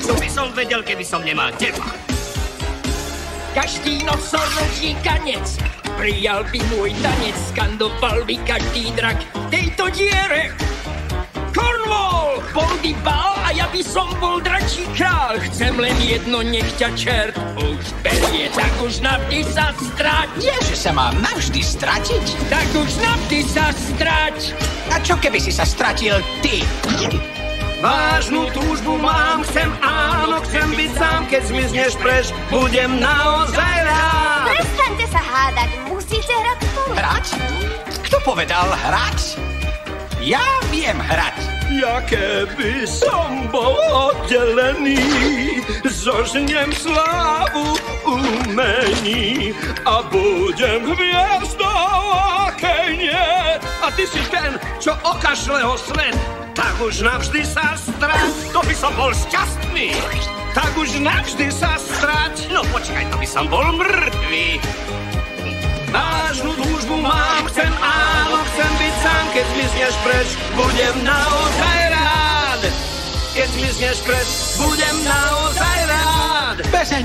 Čo by som vedel, keby som nemal teba? Každý nosoroží kanec prijal by môj tanec, skandoval by každý drak tejto diere. Cornwall, bol by bál a ja by som bol dračí král. Chcem len jedno, nech ťa čert už berie, tak už navždy sa strať. Že sa mám navždy stratiť? Tak už navždy sa strať. A čo keby si sa stratil ty? Vážnu túžbu mám, chcem áno, chcem byť sám, keď zmizneš preč, budem naozaj rád. Prestaňte sa hádať, musíte hrať spolu. Hrať? Kto povedal hrať? Ja viem hrať. Ja keby som bol oddelený, zožnem slávu umení a budem hviezdou, akej nie. A ty si ten, čo okašle ho svet, tak už navždy sa strať. To by som bol šťastný. Tak už navždy sa strať. No počkaj, to by som bol mŕtvý. Vážnu túžbu mám, chcem áno, chcem byť sám, keď zmizneš preč, budem naozaj rád. Keď zmizneš preč, budem naozaj rád. Bezeň!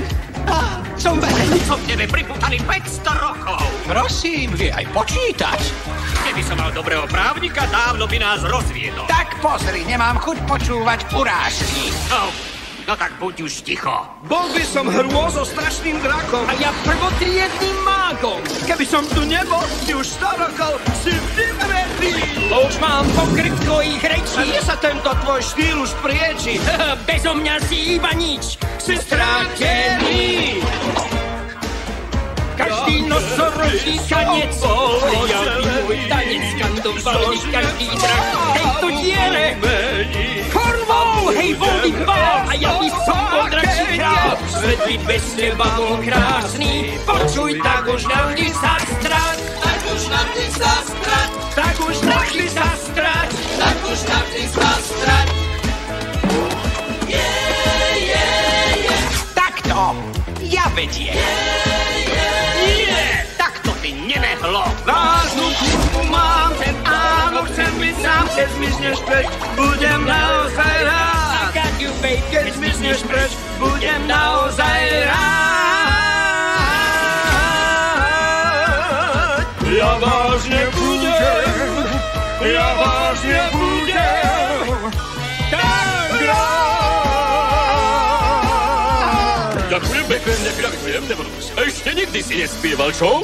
Som bezeň. Som v tebe pripútaný 500 rokov. Prosím, vie aj počítať. Keby som mal dobrého právnika, dávno by nás rozviedol. Tak pozri, nemám chuť počúvať urážky. No tak buď už ticho. Bol by som hrôzo strašným drakom. A ja prvotriedným mágom. Keby som tu nebol, ty už 100 rokov si vymretý. Už mám pokrk tvojich A rečí. kde sa tento tvoj štýl už prieči? Bezo mňa si iba nič. Si stratený. Každý nosoroží kanec prijal by môj tanec, skandoval by každý drak tejto diere. Cornwall, hej, bol by bál a ja by som bol dračí král. Svet by bez teba bol krásny, počuj, tak už navždy sa strať. Tak už navždy sa strať. Tak už navždy sa strať. Tak už navždy sa strať. Takto, ja vediem. Nie! Takto ty nenehlo. Vážnu túžbu mám, chcem áno, chcem byť sám, keď zmizneš preč, budem naozaj rád. Got you, babe. Keď zmizneš preč, budem naozaj rád. Ja vážne budem tak rád. Ďakujem, ďakujem. Ešte nikdy si nespieval, čo?